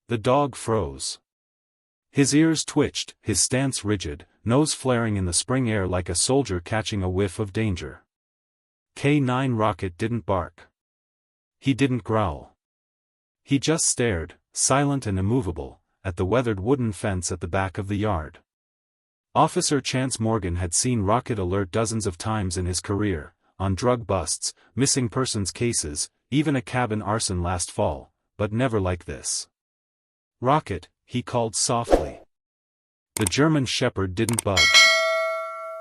The dog froze. His ears twitched, his stance rigid, nose flaring in the spring air like a soldier catching a whiff of danger. K9 Rocket didn't bark. He didn't growl. He just stared, silent and immovable, at the weathered wooden fence at the back of the yard. Officer Chance Morgan had seen Rocket alert dozens of times in his career, on drug busts, missing persons cases, even a cabin arson last fall, but never like this. "Rocket," he called softly. The German shepherd didn't budge.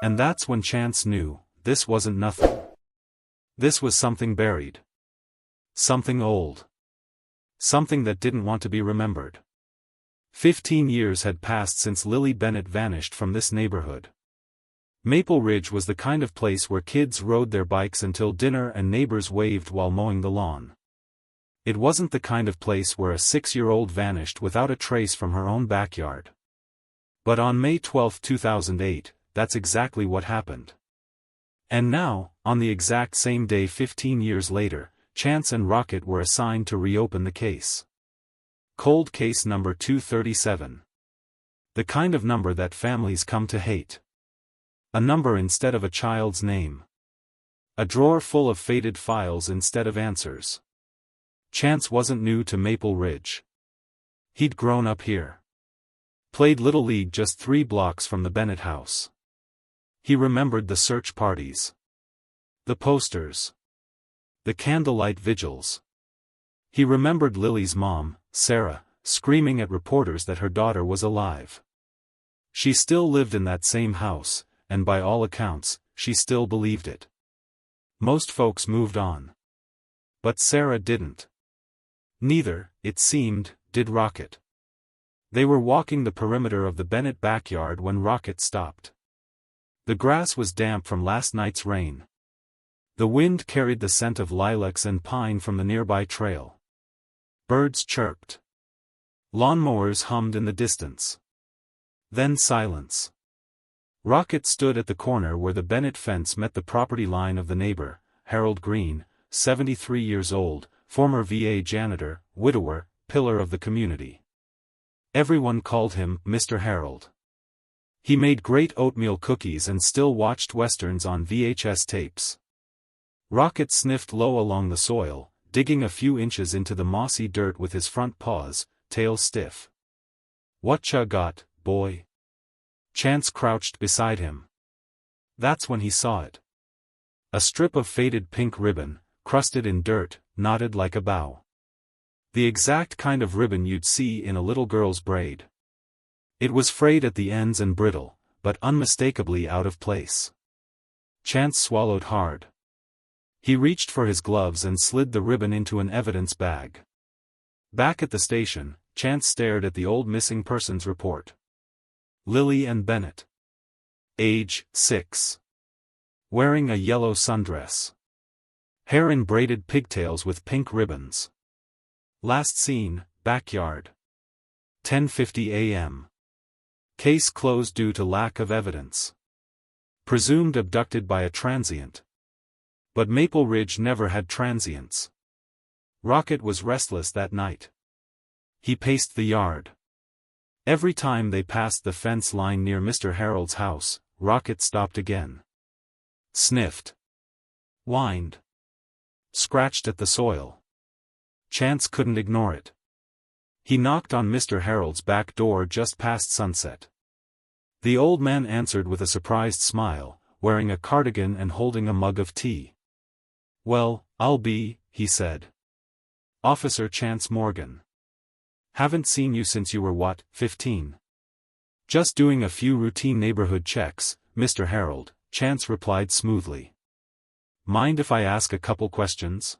And that's when Chance knew, this wasn't nothing. This was something buried. Something old. Something that didn't want to be remembered. 15 years had passed since Lily Bennett vanished from this neighborhood. Maple Ridge was the kind of place where kids rode their bikes until dinner and neighbors waved while mowing the lawn. It wasn't the kind of place where a 6-year-old vanished without a trace from her own backyard. But on May 12, 2008, that's exactly what happened. And now, on the exact same day 15 years later, Chance and Rocket were assigned to reopen the case. Cold case number 237. The kind of number that families come to hate. A number instead of a child's name. A drawer full of faded files instead of answers. Chance wasn't new to Maple Ridge. He'd grown up here. Played Little League just 3 blocks from the Bennett house. He remembered the search parties. The posters. The candlelight vigils. He remembered Lily's mom, Sarah, screaming at reporters that her daughter was alive. She still lived in that same house, and by all accounts, she still believed it. Most folks moved on. But Sarah didn't. Neither, it seemed, did Rocket. They were walking the perimeter of the Bennett backyard when Rocket stopped. The grass was damp from last night's rain. The wind carried the scent of lilacs and pine from the nearby trail. Birds chirped. Lawnmowers hummed in the distance. Then silence. Rocket stood at the corner where the Bennett fence met the property line of the neighbor, Harold Green, 73 years old, former VA janitor, widower, pillar of the community. Everyone called him Mr. Harold. He made great oatmeal cookies and still watched westerns on VHS tapes. Rocket sniffed low along the soil, digging a few inches into the mossy dirt with his front paws, tail stiff. "Whatcha got, boy?" Chance crouched beside him. That's when he saw it. A strip of faded pink ribbon, crusted in dirt, knotted like a bow. The exact kind of ribbon you'd see in a little girl's braid. It was frayed at the ends and brittle, but unmistakably out of place. Chance swallowed hard. He reached for his gloves and slid the ribbon into an evidence bag. Back at the station, Chance stared at the old missing persons report. Lily and Bennett. Age, 6. Wearing a yellow sundress. Hair in braided pigtails with pink ribbons. Last seen, backyard. 10:50 a.m. Case closed due to lack of evidence. Presumed abducted by a transient. But Maple Ridge never had transients. Rocket was restless that night. He paced the yard. Every time they passed the fence line near Mr. Harold's house, Rocket stopped again. Sniffed. Whined. Scratched at the soil. Chance couldn't ignore it. He knocked on Mr. Harold's back door just past sunset. The old man answered with a surprised smile, wearing a cardigan and holding a mug of tea. "Well, I'll be," he said. "Officer Chance Morgan. Haven't seen you since you were what, 15? "Just doing a few routine neighborhood checks, Mr. Harold," Chance replied smoothly. "Mind if I ask a couple questions?"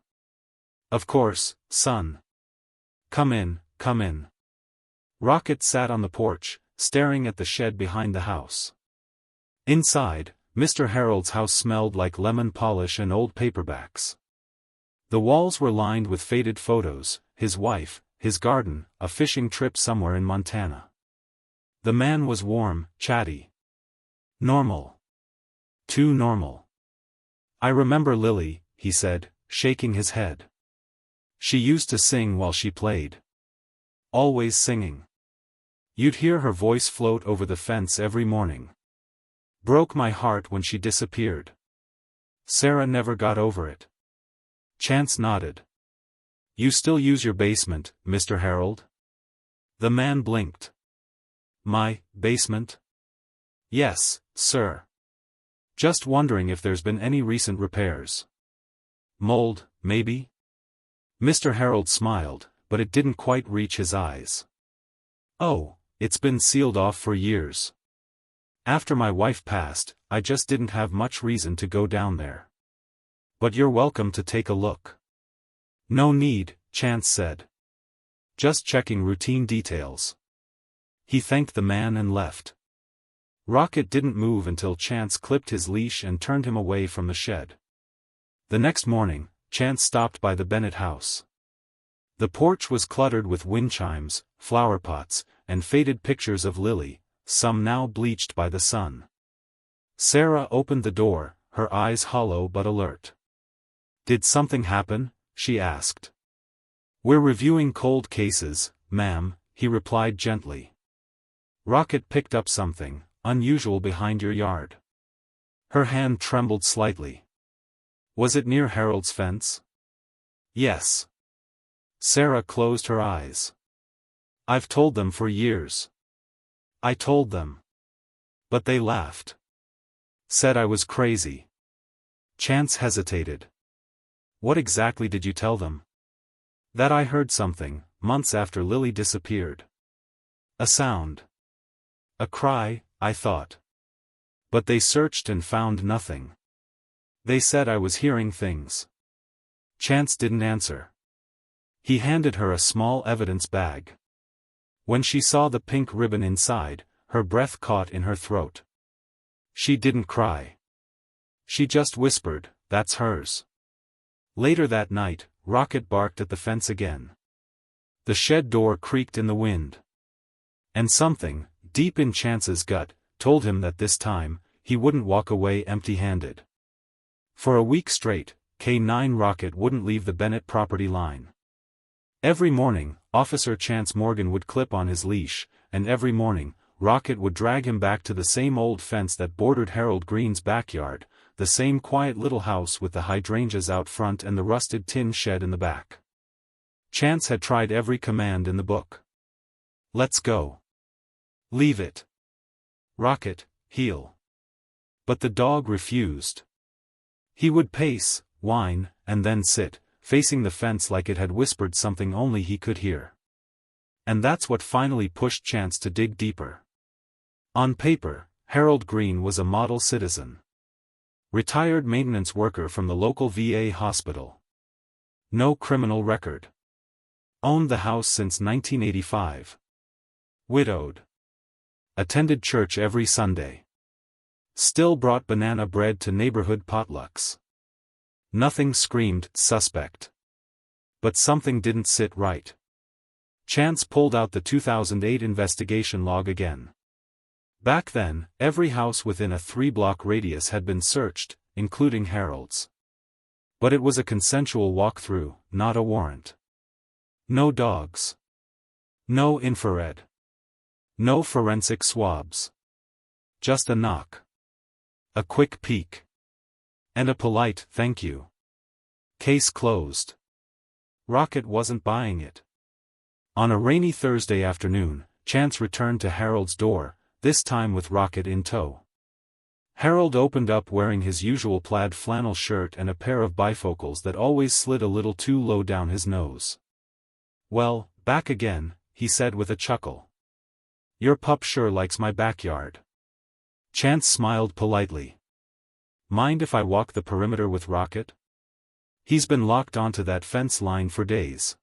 "Of course, son. Come in, come in." Rocket sat on the porch, staring at the shed behind the house. Inside, Mr. Harold's house smelled like lemon polish and old paperbacks. The walls were lined with faded photos, his wife, his garden, a fishing trip somewhere in Montana. The man was warm, chatty. Normal. Too normal. "I remember Lily," he said, shaking his head. "She used to sing while she played. always singing. You'd hear her voice float over the fence every morning. Broke my heart when she disappeared. Sarah never got over it. Chance nodded. You still use your basement, Mr. Harold? The man blinked. My basement? Yes, sir. Just wondering if there's been any recent repairs. Mold, maybe? Mr. Harold smiled, but it didn't quite reach his eyes. Oh, it's been sealed off for years. After my wife passed, I just didn't have much reason to go down there. But you're welcome to take a look. No need, Chance said. Just checking routine details. He thanked the man and left. Rocket didn't move until Chance clipped his leash and turned him away from the shed. The next morning, Chance stopped by the Bennett house. The porch was cluttered with wind chimes, flower pots, and faded pictures of Lily, some now bleached by the sun. Sarah opened the door, her eyes hollow but alert. Did something happen? She asked. We're reviewing cold cases, ma'am, he replied gently. Rocket picked up something unusual behind your yard. Her hand trembled slightly. Was it near Harold's fence? Yes. Sarah closed her eyes. I've told them for years. I told them. But they laughed. Said I was crazy. Chance hesitated. What exactly did you tell them? That I heard something, months after Lily disappeared. A sound. A cry, I thought. But they searched and found nothing. They said I was hearing things. Chance didn't answer. He handed her a small evidence bag. When she saw the pink ribbon inside, her breath caught in her throat. She didn't cry. She just whispered, "That's hers." Later that night, Rocket barked at the fence again. The shed door creaked in the wind. And something, deep in Chance's gut, told him that this time, he wouldn't walk away empty-handed. For a week straight, K9 Rocket wouldn't leave the Bennett property line. Every morning, Officer Chance Morgan would clip on his leash, and every morning, Rocket would drag him back to the same old fence that bordered Harold Green's backyard, the same quiet little house with the hydrangeas out front and the rusted tin shed in the back. Chance had tried every command in the book. Let's go. Leave it. Rocket, heel. But the dog refused. He would pace, whine, and then sit, facing the fence like it had whispered something only he could hear. And that's what finally pushed Chance to dig deeper. On paper, Harold Green was a model citizen. Retired maintenance worker from the local VA hospital. No criminal record. Owned the house since 1985. Widowed. Attended church every Sunday. Still brought banana bread to neighborhood potlucks. Nothing screamed suspect. But something didn't sit right. Chance pulled out the 2008 investigation log again. Back then, every house within a 3-block radius had been searched, including Harold's. But it was a consensual walkthrough, not a warrant. No dogs. No infrared. No forensic swabs. Just a knock. A quick peek. And a polite "thank you." Case closed. Rocket wasn't buying it. On a rainy Thursday afternoon, Chance returned to Harold's door, this time with Rocket in tow. Harold opened up wearing his usual plaid flannel shirt and a pair of bifocals that always slid a little too low down his nose. "Well, back again," he said with a chuckle. "Your pup sure likes my backyard." Chance smiled politely. "Mind if I walk the perimeter with Rocket? He's been locked onto that fence line for days."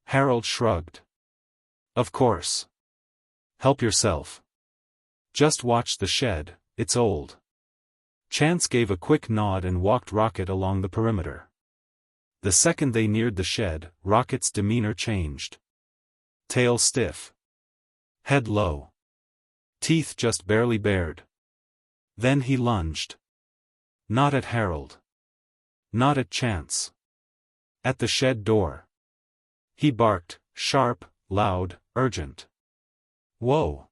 Harold shrugged. "Of course. Help yourself. Just watch the shed, it's old." Chance gave a quick nod and walked Rocket along the perimeter. The second they neared the shed, Rocket's demeanor changed. Tail stiff. Head low. Teeth just barely bared. Then he lunged. Not at Harold. Not at Chance. At the shed door. He barked, sharp, loud, urgent. Whoa!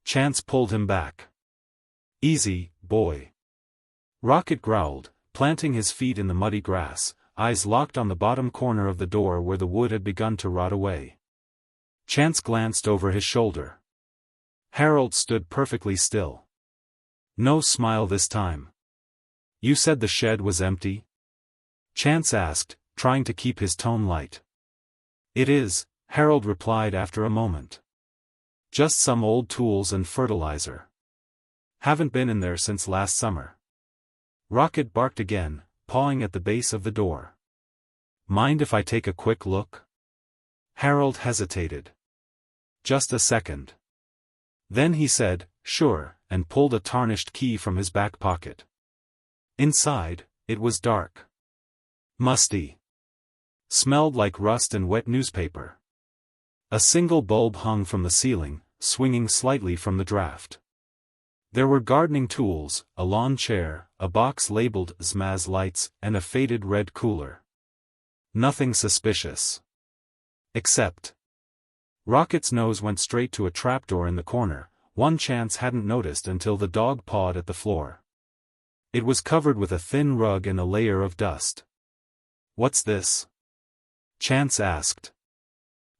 Chance pulled him back. Easy, boy. Rocket growled, planting his feet in the muddy grass, eyes locked on the bottom corner of the door where the wood had begun to rot away. Chance glanced over his shoulder. Harold stood perfectly still. No smile this time. You said the shed was empty? Chance asked, trying to keep his tone light. It is, Harold replied after a moment. Just some old tools and fertilizer. Haven't been in there since last summer. Rocket barked again, pawing at the base of the door. Mind if I take a quick look? Harold hesitated. Just a second. Then he said, sure, and pulled a tarnished key from his back pocket. Inside, it was dark. Musty. Smelled like rust and wet newspaper. A single bulb hung from the ceiling, swinging slightly from the draft. There were gardening tools, a lawn chair, a box labeled Zmaz lights, and a faded red cooler. Nothing suspicious. Except. Rocket's nose went straight to a trapdoor in the corner, one Chance hadn't noticed until the dog pawed at the floor. It was covered with a thin rug and a layer of dust. What's this? Chance asked.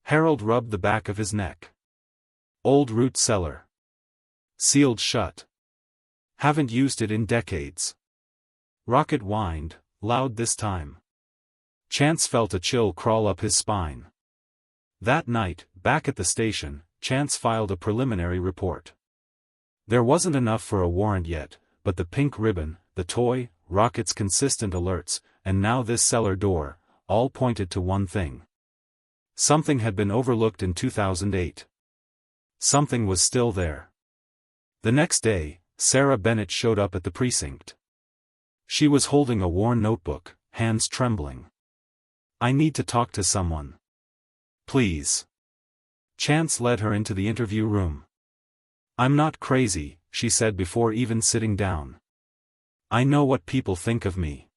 Harold rubbed the back of his neck. Old root cellar. Sealed shut. Haven't used it in decades. Rocket whined, loud this time. Chance felt a chill crawl up his spine. That night, back at the station, Chance filed a preliminary report. There wasn't enough for a warrant yet, but the pink ribbon, the toy, Rocket's consistent alerts, and now this cellar door, all pointed to one thing. Something had been overlooked in 2008. Something was still there. The next day, Sarah Bennett showed up at the precinct. She was holding a worn notebook, hands trembling. I need to talk to someone. Please. Chance led her into the interview room. I'm not crazy, she said before even sitting down. I know what people think of me.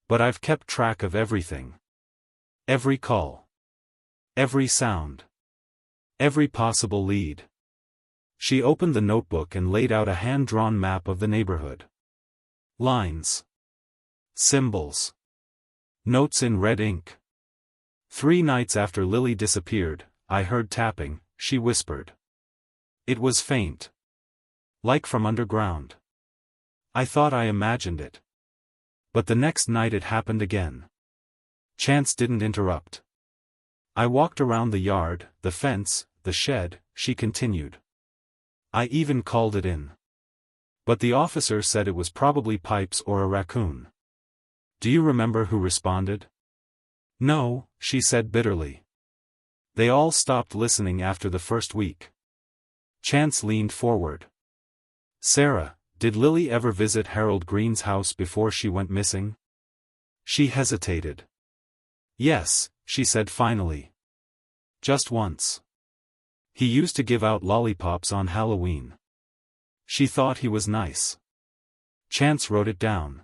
But I've kept track of everything. Every call. Every sound. Every possible lead. She opened the notebook and laid out a hand-drawn map of the neighborhood. Lines. Symbols. Notes in red ink. 3 nights after Lily disappeared, I heard tapping, she whispered. It was faint. Like from underground. I thought I imagined it. But the next night it happened again. Chance didn't interrupt. I walked around the yard, the fence, the shed, she continued. I even called it in. But the officer said it was probably pipes or a raccoon. Do you remember who responded? No, she said bitterly. They all stopped listening after the first week. Chance leaned forward. Sarah, did Lily ever visit Harold Green's house before she went missing? She hesitated. Yes, she said finally. Just once. He used to give out lollipops on Halloween. She thought he was nice. Chance wrote it down.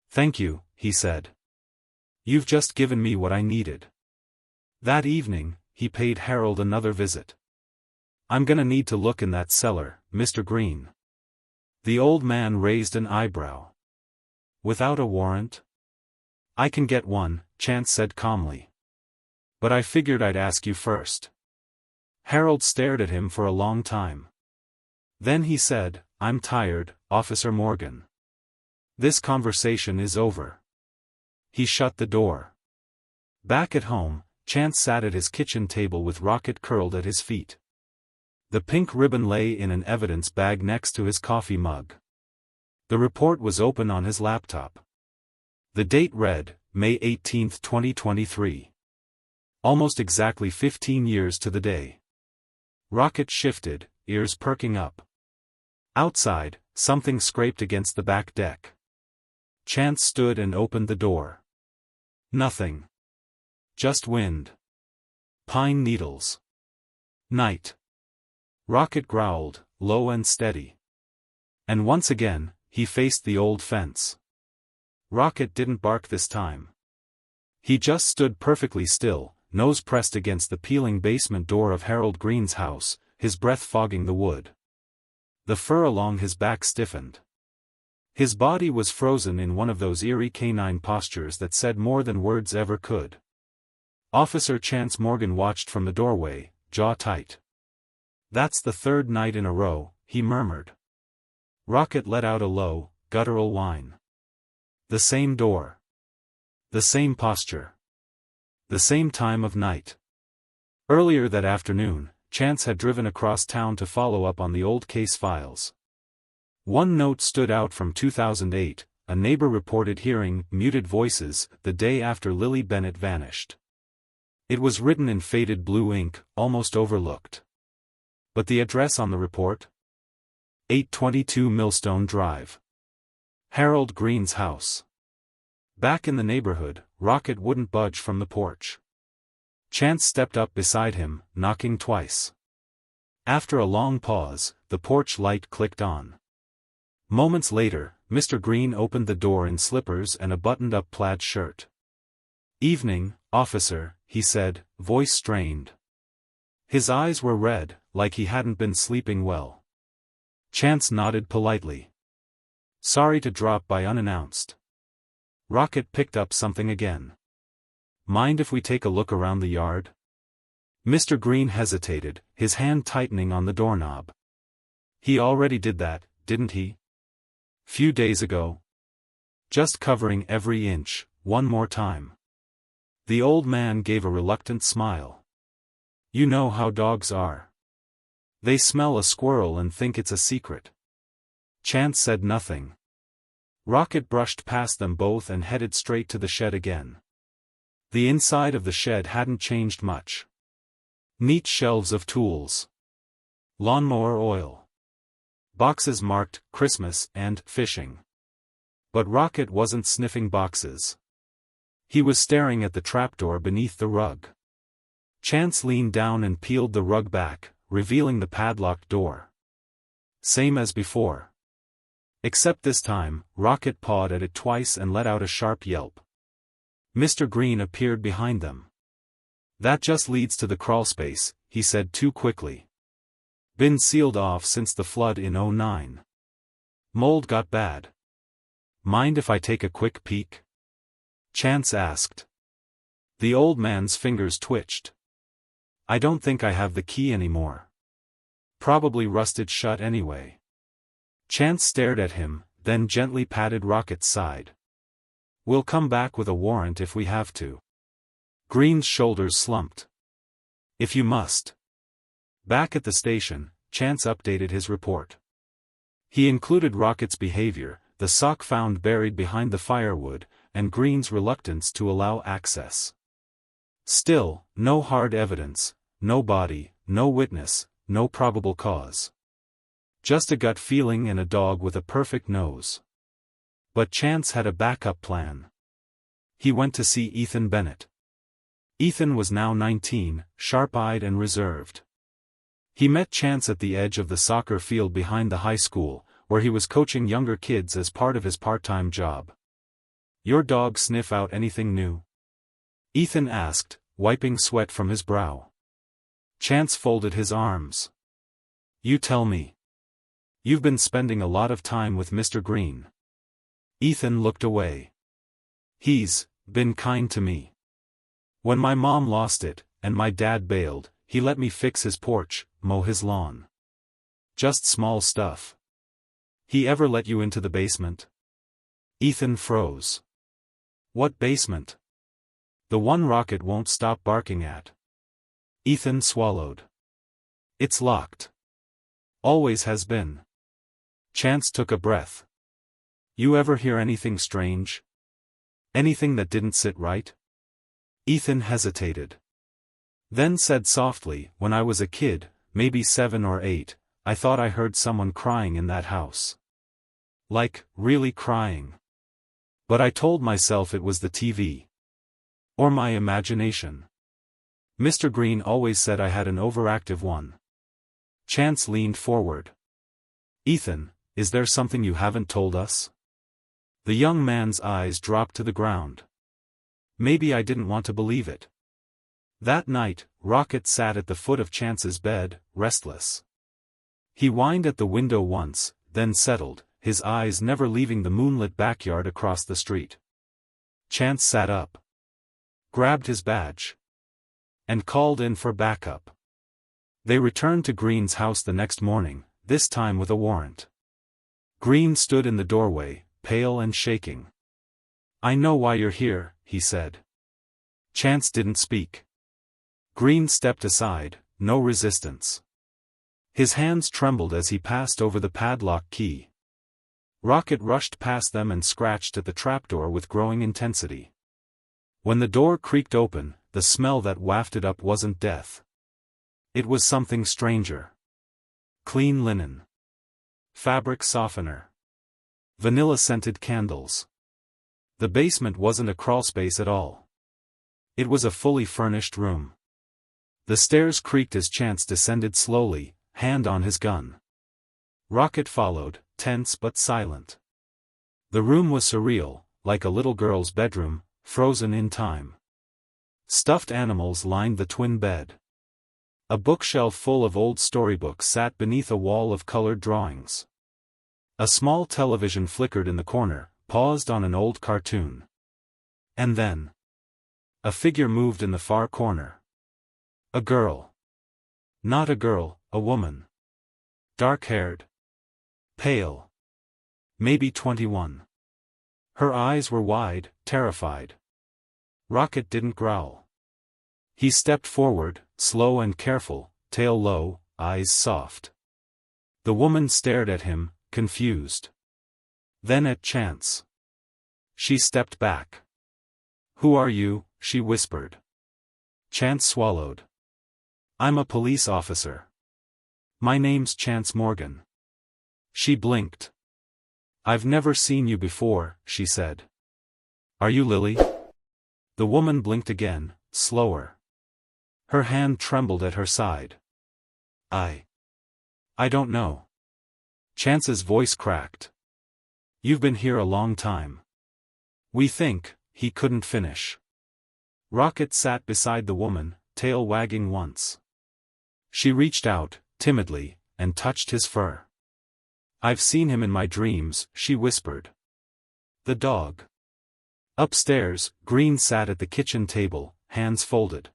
Thank you, he said. You've just given me what I needed. That evening, he paid Harold another visit. I'm gonna need to look in that cellar, Mr. Green. The old man raised an eyebrow. Without a warrant? I can get one, Chance said calmly. But I figured I'd ask you first. Harold stared at him for a long time. Then he said, I'm tired, Officer Morgan. This conversation is over. He shut the door. Back at home, Chance sat at his kitchen table with Rocket curled at his feet. The pink ribbon lay in an evidence bag next to his coffee mug. The report was open on his laptop. The date read, May 18, 2023. Almost exactly 15 years to the day. Rocket shifted, ears perking up. Outside, something scraped against the back deck. Chance stood and opened the door. Nothing. Just wind. Pine needles. Night. Rocket growled, low and steady. And once again, he faced the old fence. Rocket didn't bark this time. He just stood perfectly still, nose pressed against the peeling basement door of Harold Green's house, his breath fogging the wood. The fur along his back stiffened. His body was frozen in one of those eerie canine postures that said more than words ever could. Officer Chance Morgan watched from the doorway, jaw tight. "That's the third night in a row," he murmured. Rocket let out a low, guttural whine. The same door. The same posture. The same time of night. Earlier that afternoon, Chance had driven across town to follow up on the old case files. One note stood out from 2008, a neighbor reported hearing muted voices the day after Lily Bennett vanished. It was written in faded blue ink, almost overlooked. But the address on the report? 822 Millstone Drive. Harold Green's house. Back in the neighborhood, Rocket wouldn't budge from the porch. Chance stepped up beside him, knocking twice. After a long pause, the porch light clicked on. Moments later, Mr. Green opened the door in slippers and a buttoned-up plaid shirt. "Evening, officer," he said, voice strained. His eyes were red, like he hadn't been sleeping well. Chance nodded politely. "Sorry to drop by unannounced." Rocket picked up something again. "Mind if we take a look around the yard?" Mr. Green hesitated, his hand tightening on the doorknob. "He already did that, didn't he? Few days ago. Just covering every inch, one more time." The old man gave a reluctant smile. "You know how dogs are. They smell a squirrel and think it's a secret." Chance said nothing. Rocket brushed past them both and headed straight to the shed again. The inside of the shed hadn't changed much. Neat shelves of tools. Lawnmower oil. Boxes marked Christmas and fishing. But Rocket wasn't sniffing boxes. He was staring at the trapdoor beneath the rug. Chance leaned down and peeled the rug back, revealing the padlocked door. Same as before. Except this time, Rocket pawed at it twice and let out a sharp yelp. Mr. Green appeared behind them. "That just leads to the crawlspace," he said too quickly. "Been sealed off since the flood in '09. Mold got bad. Mind if I take a quick peek?" Chance asked. The old man's fingers twitched. "I don't think I have the key anymore. Probably rusted shut anyway." Chance stared at him, then gently patted Rocket's side. "We'll come back with a warrant if we have to." Green's shoulders slumped. "If you must." Back at the station, Chance updated his report. He included Rocket's behavior, the sock found buried behind the firewood, and Green's reluctance to allow access. Still, no hard evidence, no body, no witness, no probable cause. Just a gut feeling and a dog with a perfect nose. But Chance had a backup plan. He went to see Ethan Bennett. Ethan was now 19, sharp-eyed and reserved. He met Chance at the edge of the soccer field behind the high school, where he was coaching younger kids as part of his part-time job. "Your dog sniff out anything new?" Ethan asked, wiping sweat from his brow. Chance folded his arms. "You tell me. You've been spending a lot of time with Mr. Green." Ethan looked away. "He's been kind to me. When my mom lost it, and my dad bailed, he let me fix his porch, mow his lawn. Just small stuff." "He ever let you into the basement?" Ethan froze. "What basement?" "The one Rocket won't stop barking at." Ethan swallowed. "It's locked. Always has been." Chance took a breath. "You ever hear anything strange? Anything that didn't sit right?" Ethan hesitated. Then said softly, "When I was a kid, maybe 7 or 8, I thought I heard someone crying in that house. Like, really crying. But I told myself it was the TV. Or my imagination. Mr. Green always said I had an overactive one." Chance leaned forward. "Ethan, is there something you haven't told us?" The young man's eyes dropped to the ground. "Maybe I didn't want to believe it. That night, Rocket sat at the foot of Chance's bed, restless. He whined at the window once, then settled, his eyes never leaving the moonlit backyard across the street. Chance sat up, grabbed his badge, and called in for backup. They returned to Green's house the next morning, this time with a warrant. Green stood in the doorway, pale and shaking. "I know why you're here," he said. Chance didn't speak. Green stepped aside, no resistance. His hands trembled as he passed over the padlock key. Rocket rushed past them and scratched at the trapdoor with growing intensity. When the door creaked open, the smell that wafted up wasn't death. It was something stranger. Clean linen. Fabric softener. Vanilla-scented candles. The basement wasn't a crawlspace at all. It was a fully furnished room. The stairs creaked as Chance descended slowly, hand on his gun. Rocket followed, tense but silent. The room was surreal, like a little girl's bedroom, frozen in time. Stuffed animals lined the twin bed. A bookshelf full of old storybooks sat beneath a wall of colored drawings. A small television flickered in the corner, paused on an old cartoon. And then, a figure moved in the far corner. A girl. Not a girl, a woman. Dark-haired. Pale. Maybe 21. Her eyes were wide, terrified. Rocket didn't growl. He stepped forward, slow and careful, tail low, eyes soft. The woman stared at him, confused. Then at Chance. She stepped back. "Who are you?" she whispered. Chance swallowed. "I'm a police officer. My name's Chance Morgan." She blinked. "I've never seen you before," she said. "Are you Lily?" The woman blinked again, slower. Her hand trembled at her side. I don't know." Chance's voice cracked. "You've been here a long time. We think," he couldn't finish. Rocket sat beside the woman, tail wagging once. She reached out, timidly, and touched his fur. "I've seen him in my dreams," she whispered. "The dog." Upstairs, Green sat at the kitchen table, hands folded.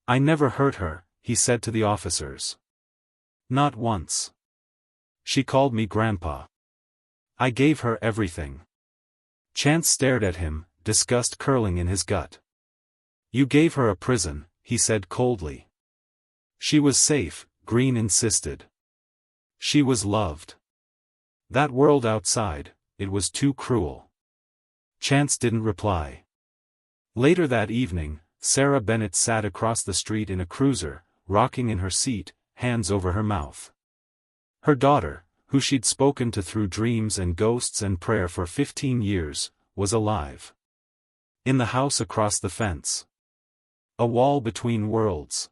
"I never hurt her," he said to the officers. "Not once. She called me Grandpa. I gave her everything." Chance stared at him, disgust curling in his gut. "You gave her a prison," he said coldly. "She was safe," Green insisted. "She was loved. That world outside, it was too cruel." Chance didn't reply. Later that evening, Sarah Bennett sat across the street in a cruiser, rocking in her seat, hands over her mouth. Her daughter, who she'd spoken to through dreams and ghosts and prayer for 15 years, was alive. In the house across the fence. A wall between worlds.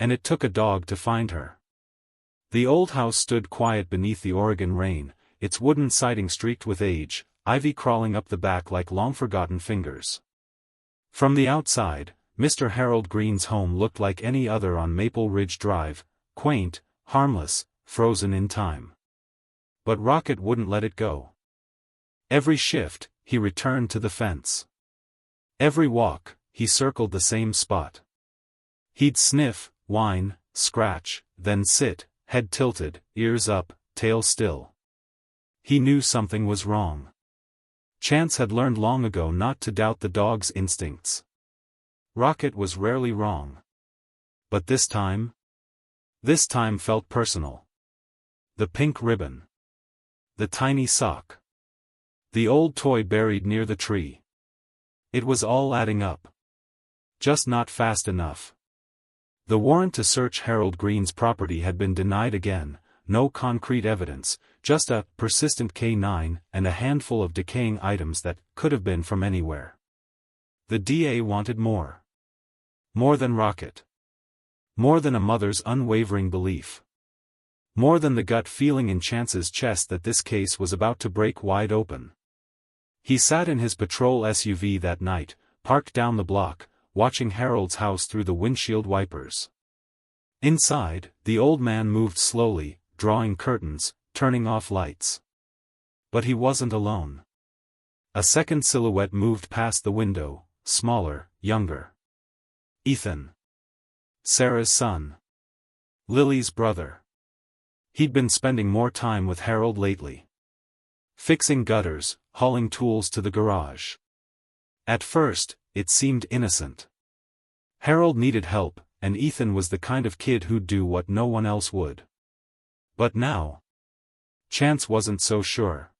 And it took a dog to find her. The old house stood quiet beneath the Oregon rain, its wooden siding streaked with age, ivy crawling up the back like long-forgotten fingers. From the outside, Mr. Harold Green's home looked like any other on Maple Ridge Drive, quaint, harmless, frozen in time. But Rocket wouldn't let it go. Every shift, he returned to the fence. Every walk, he circled the same spot. He'd sniff, whine, scratch, then sit, head tilted, ears up, tail still. He knew something was wrong. Chance had learned long ago not to doubt the dog's instincts. Rocket was rarely wrong. But this time felt personal. The pink ribbon. The tiny sock. The old toy buried near the tree. It was all adding up. Just not fast enough. The warrant to search Harold Green's property had been denied again, no concrete evidence, just a persistent K9 and a handful of decaying items that could have been from anywhere. The DA wanted more. More than Rocket. More than a mother's unwavering belief. More than the gut feeling in Chance's chest that this case was about to break wide open. He sat in his patrol SUV that night, parked down the block, watching Harold's house through the windshield wipers. Inside, the old man moved slowly, drawing curtains, turning off lights. But he wasn't alone. A second silhouette moved past the window, smaller, younger. Ethan. Sarah's son. Lily's brother. He'd been spending more time with Harold lately. Fixing gutters, hauling tools to the garage. At first, it seemed innocent. Harold needed help, and Ethan was the kind of kid who'd do what no one else would. But now, Chance wasn't so sure.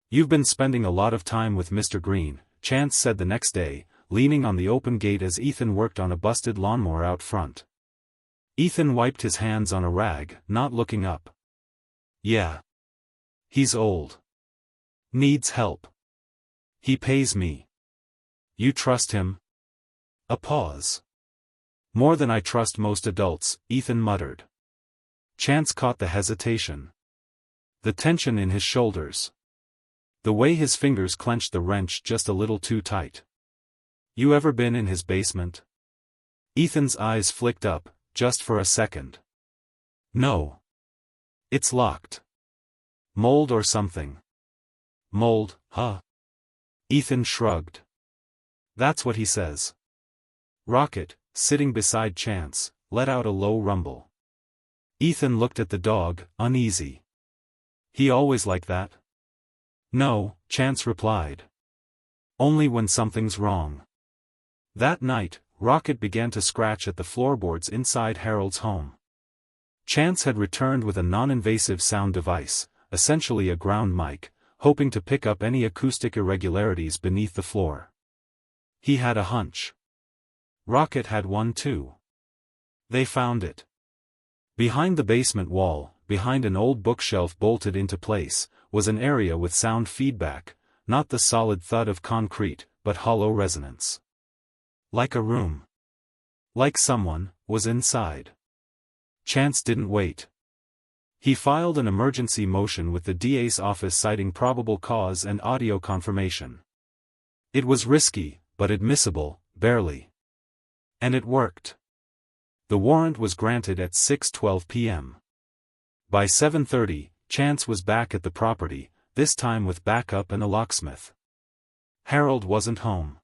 "You've been spending a lot of time with Mr. Green," Chance said the next day, leaning on the open gate as Ethan worked on a busted lawnmower out front. Ethan wiped his hands on a rag, not looking up. "Yeah. He's old. Needs help. He pays me." "You trust him?" A pause. "More than I trust most adults," Ethan muttered. Chance caught the hesitation. The tension in his shoulders. The way his fingers clenched the wrench just a little too tight. "You ever been in his basement?" Ethan's eyes flicked up, just for a second. "No. It's locked. Mold or something." "Mold, huh?" Ethan shrugged. "That's what he says." Rocket, sitting beside Chance, let out a low rumble. Ethan looked at the dog, uneasy. "He always like that?" "No," Chance replied. "Only when something's wrong." That night, Rocket began to scratch at the floorboards inside Harold's home. Chance had returned with a non-invasive sound device, essentially a ground mic, hoping to pick up any acoustic irregularities beneath the floor. He had a hunch. Rocket had one too. They found it. Behind the basement wall, behind an old bookshelf bolted into place, was an area with sound feedback, not the solid thud of concrete, but hollow resonance. Like a room. Like someone was inside. Chance didn't wait. He filed an emergency motion with the DA's office citing probable cause and audio confirmation. It was risky, but admissible, barely. And it worked. The warrant was granted at 6:12 p.m. By 7:30, Chance was back at the property, this time with backup and a locksmith. Harold wasn't home.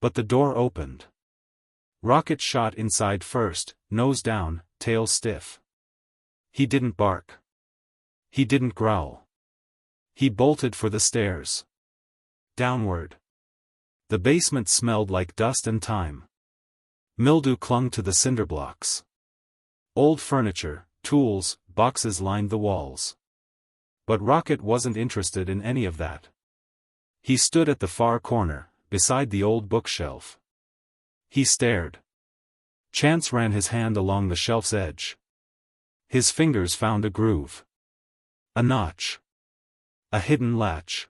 But the door opened. Rocket shot inside first, nose down, tail stiff. He didn't bark. He didn't growl. He bolted for the stairs. Downward. The basement smelled like dust and time. Mildew clung to the cinder blocks. Old furniture, tools, boxes lined the walls. But Rocket wasn't interested in any of that. He stood at the far corner, beside the old bookshelf. He stared. Chance ran his hand along the shelf's edge. His fingers found a groove. A notch. A hidden latch.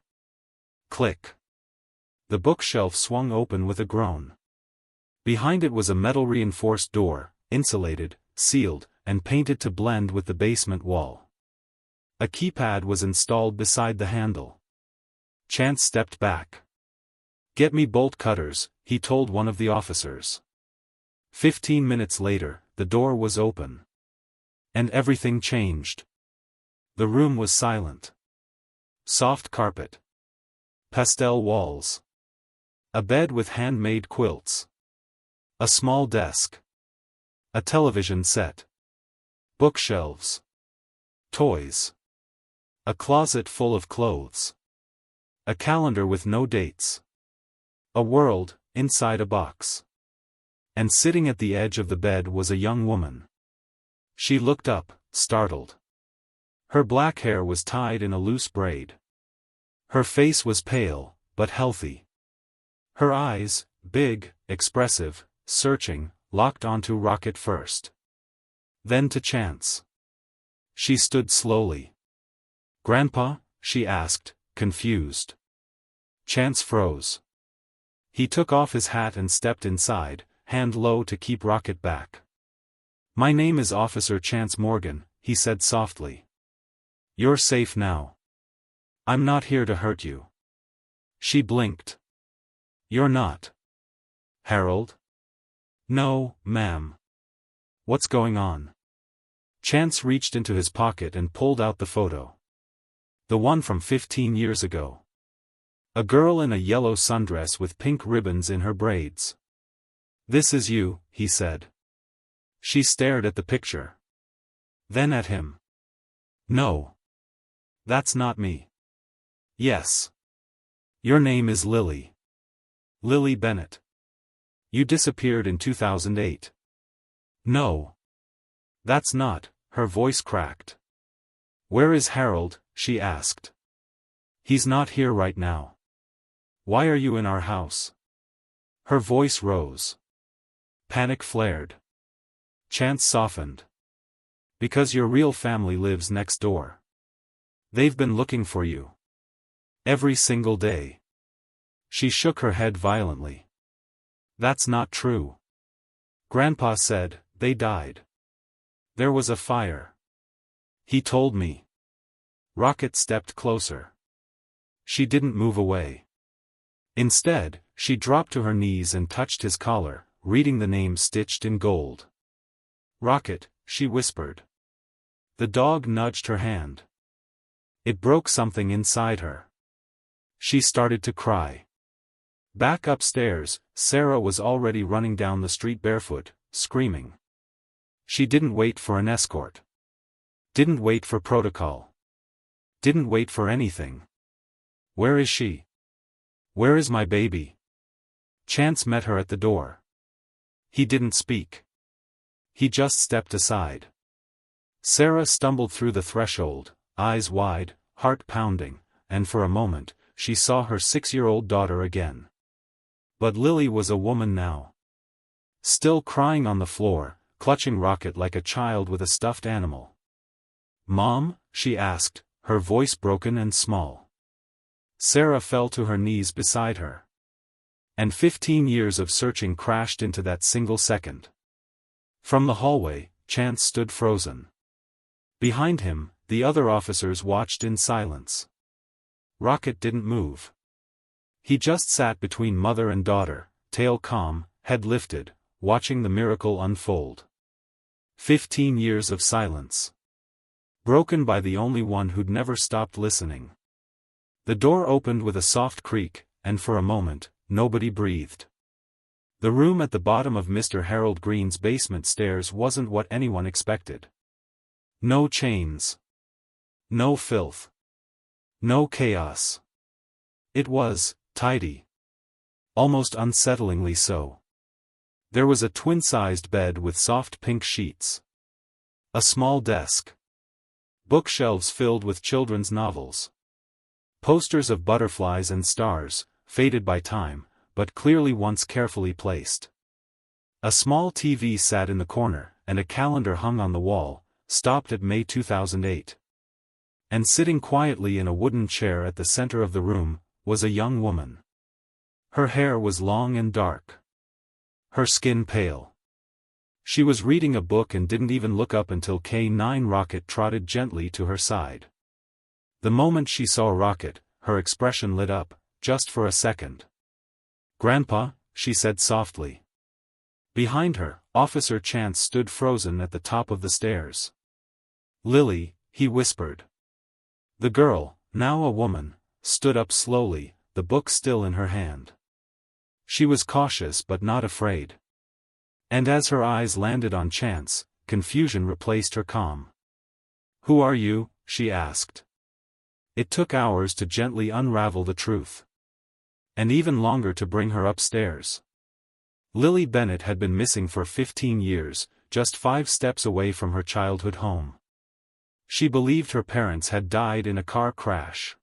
Click. The bookshelf swung open with a groan. Behind it was a metal-reinforced door, insulated, sealed, and painted to blend with the basement wall. A keypad was installed beside the handle. Chance stepped back. "Get me bolt cutters," he told one of the officers. 15 minutes later, the door was open. And everything changed. The room was silent. Soft carpet. Pastel walls. A bed with handmade quilts. A small desk. A television set. Bookshelves. Toys. A closet full of clothes. A calendar with no dates. A world, inside a box. And sitting at the edge of the bed was a young woman. She looked up, startled. Her black hair was tied in a loose braid. Her face was pale, but healthy. Her eyes, big, expressive, searching, locked onto Rocket first. Then to Chance. She stood slowly. "Grandpa?" she asked, confused. Chance froze. He took off his hat and stepped inside, hand low to keep Rocket back. "My name is Officer Chance Morgan," he said softly. "You're safe now. I'm not here to hurt you." She blinked. "You're not." Harold? No, ma'am. What's going on? Chance reached into his pocket and pulled out the photo. The one from 15 years ago. A girl in a yellow sundress with pink ribbons in her braids. This is you, he said. She stared at the picture. Then at him. No. That's not me. Yes. Your name is Lily. Lily Bennett. You disappeared in 2008. No. That's not, her voice cracked. Where is Harold? She asked. He's not here right now. Why are you in our house? Her voice rose. Panic flared. Chance softened. Because your real family lives next door. They've been looking for you. Every single day. She shook her head violently. That's not true. Grandpa said, they died. There was a fire. He told me. Rocket stepped closer. She didn't move away. Instead, she dropped to her knees and touched his collar, reading the name stitched in gold. Rocket, she whispered. The dog nudged her hand. It broke something inside her. She started to cry. Back upstairs, Sarah was already running down the street barefoot, screaming. She didn't wait for an escort. Didn't wait for protocol. Didn't wait for anything. Where is she? Where is my baby? Chance met her at the door. He didn't speak. He just stepped aside. Sarah stumbled through the threshold, eyes wide, heart pounding, and for a moment, she saw her 6-year-old daughter again. But Lily was a woman now. Still crying on the floor, clutching Rocket like a child with a stuffed animal. Mom? She asked, her voice broken and small. Sarah fell to her knees beside her. And 15 years of searching crashed into that single second. From the hallway, Chance stood frozen. Behind him, the other officers watched in silence. Rocket didn't move. He just sat between mother and daughter, tail calm, head lifted, watching the miracle unfold. 15 years of silence. Broken by the only one who'd never stopped listening. The door opened with a soft creak, and for a moment, nobody breathed. The room at the bottom of Mr. Harold Green's basement stairs wasn't what anyone expected. No chains. No filth. No chaos. It was tidy. Almost unsettlingly so. There was a twin-sized bed with soft pink sheets. A small desk. Bookshelves filled with children's novels. Posters of butterflies and stars, faded by time, but clearly once carefully placed. A small TV sat in the corner, and a calendar hung on the wall, stopped at May 2008. And sitting quietly in a wooden chair at the center of the room, was a young woman. Her hair was long and dark. Her skin pale. She was reading a book and didn't even look up until K9 Rocket trotted gently to her side. The moment she saw Rocket, her expression lit up, just for a second. "Grandpa," she said softly. Behind her, Officer Chance stood frozen at the top of the stairs. "Lily," he whispered. The girl, now a woman, stood up slowly, the book still in her hand. She was cautious but not afraid. And as her eyes landed on Chance, confusion replaced her calm. "Who are you?" she asked. It took hours to gently unravel the truth. And even longer to bring her upstairs. Lily Bennett had been missing for 15 years, just 5 steps away from her childhood home. She believed her parents had died in a car crash.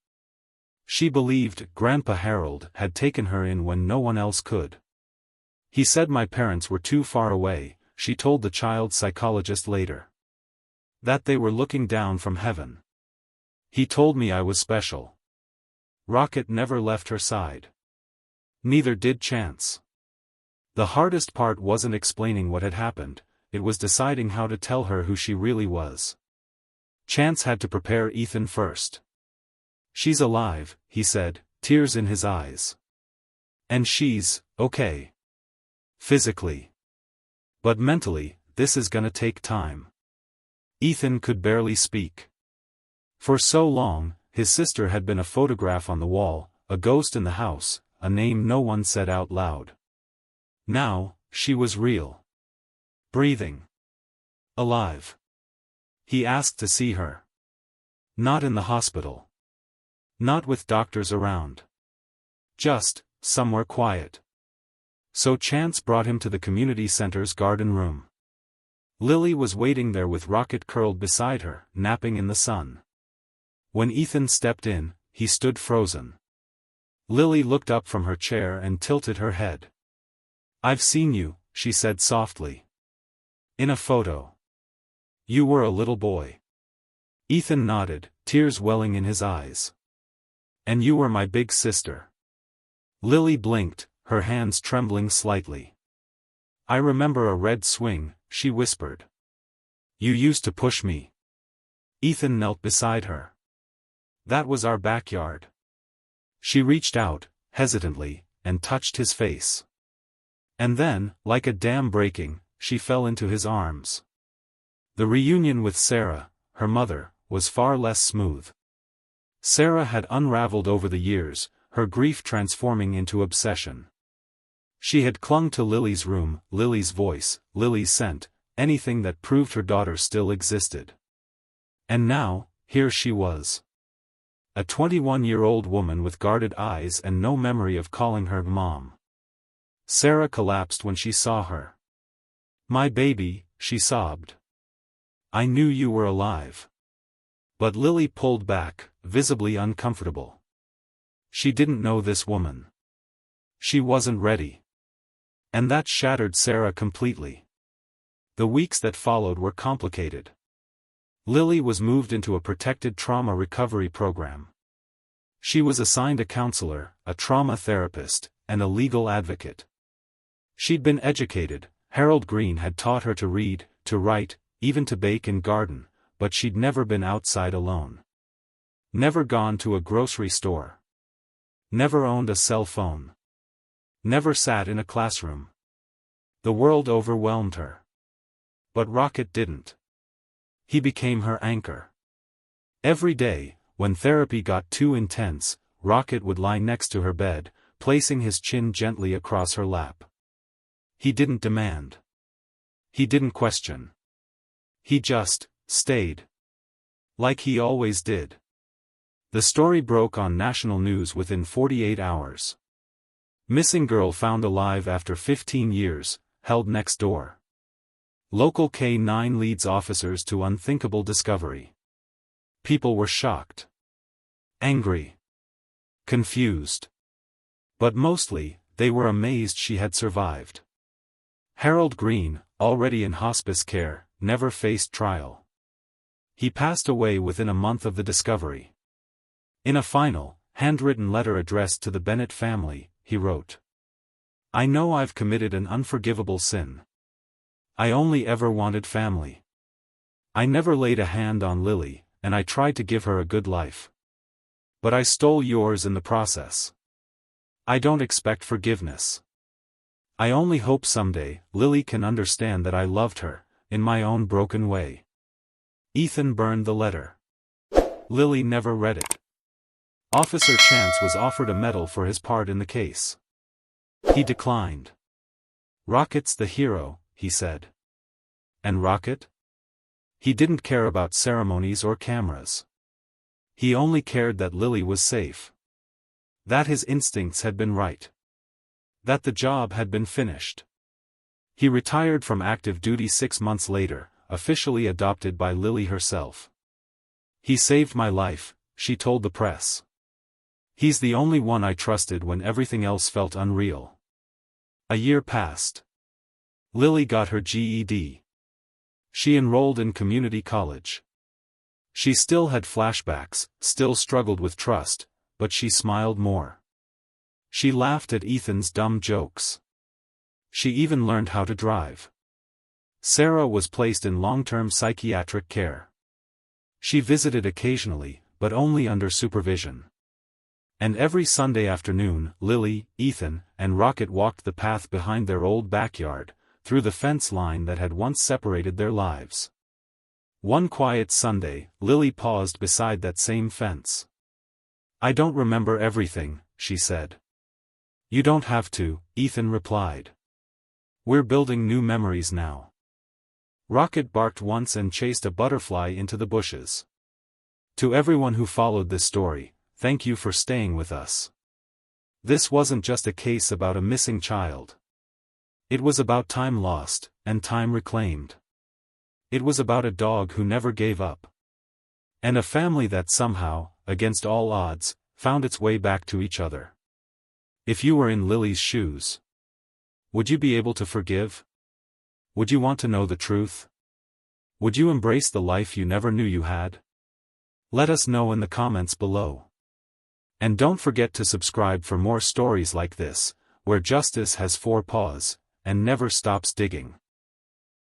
She believed Grandpa Harold had taken her in when no one else could. "He said my parents were too far away," she told the child psychologist later. "That they were looking down from heaven. He told me I was special." Rocket never left her side. Neither did Chance. The hardest part wasn't explaining what had happened, it was deciding how to tell her who she really was. Chance had to prepare Ethan first. "She's alive," he said, tears in his eyes. "And she's okay." Physically. But mentally, this is gonna take time. Ethan could barely speak. For so long, his sister had been a photograph on the wall, a ghost in the house, a name no one said out loud. Now, she was real. Breathing. Alive. He asked to see her. Not in the hospital. Not with doctors around. Just, somewhere quiet. So chance brought him to the community center's garden room. Lily was waiting there with Rocket curled beside her, napping in the sun. When Ethan stepped in, he stood frozen. Lily looked up from her chair and tilted her head. "I've seen you," she said softly. "In a photo. You were a little boy." Ethan nodded, tears welling in his eyes. "And you were my big sister." Lily blinked, her hands trembling slightly. "I remember a red swing," she whispered. "You used to push me." Ethan knelt beside her. "That was our backyard." She reached out, hesitantly, and touched his face. And then, like a dam breaking, she fell into his arms. The reunion with Sarah, her mother, was far less smooth. Sarah had unraveled over the years, her grief transforming into obsession. She had clung to Lily's room, Lily's voice, Lily's scent, anything that proved her daughter still existed. And now, here she was. A 21-year-old woman with guarded eyes and no memory of calling her mom. Sarah collapsed when she saw her. "My baby," she sobbed. "I knew you were alive." But Lily pulled back, visibly uncomfortable. She didn't know this woman. She wasn't ready. And that shattered Sarah completely. The weeks that followed were complicated. Lily was moved into a protected trauma recovery program. She was assigned a counselor, a trauma therapist, and a legal advocate. She'd been educated, Harold Green had taught her to read, to write, even to bake and garden, but she'd never been outside alone. Never gone to a grocery store. Never owned a cell phone. Never sat in a classroom. The world overwhelmed her. But Rocket didn't. He became her anchor. Every day, when therapy got too intense, Rocket would lie next to her bed, placing his chin gently across her lap. He didn't demand. He didn't question. He just stayed. Like he always did. The story broke on national news within 48 hours. Missing girl found alive after 15 years, held next door. Local K9 leads officers to unthinkable discovery. People were shocked. Angry. Confused. But mostly, they were amazed she had survived. Harold Green, already in hospice care, never faced trial. He passed away within a month of the discovery. In a final, handwritten letter addressed to the Bennett family, he wrote, "I know I've committed an unforgivable sin. I only ever wanted family. I never laid a hand on Lily, and I tried to give her a good life. But I stole yours in the process. I don't expect forgiveness. I only hope someday, Lily can understand that I loved her, in my own broken way." Ethan burned the letter. Lily never read it. Officer Chance was offered a medal for his part in the case. He declined. "Rocket's the hero," he said. And Rocket? He didn't care about ceremonies or cameras. He only cared that Lily was safe. That his instincts had been right. That the job had been finished. He retired from active duty 6 months later, officially adopted by Lily herself. "He saved my life," she told the press. "He's the only one I trusted when everything else felt unreal." A year passed. Lily got her GED. She enrolled in community college. She still had flashbacks, still struggled with trust, but she smiled more. She laughed at Ethan's dumb jokes. She even learned how to drive. Sarah was placed in long-term psychiatric care. She visited occasionally, but only under supervision. And every Sunday afternoon, Lily, Ethan, and Rocket walked the path behind their old backyard, through the fence line that had once separated their lives. One quiet Sunday, Lily paused beside that same fence. "I don't remember everything," she said. "You don't have to," Ethan replied. "We're building new memories now." Rocket barked once and chased a butterfly into the bushes. To everyone who followed this story, thank you for staying with us. This wasn't just a case about a missing child. It was about time lost, and time reclaimed. It was about a dog who never gave up. And a family that somehow, against all odds, found its way back to each other. If you were in Lily's shoes, would you be able to forgive? Would you want to know the truth? Would you embrace the life you never knew you had? Let us know in the comments below. And don't forget to subscribe for more stories like this, where justice has four paws, and never stops digging.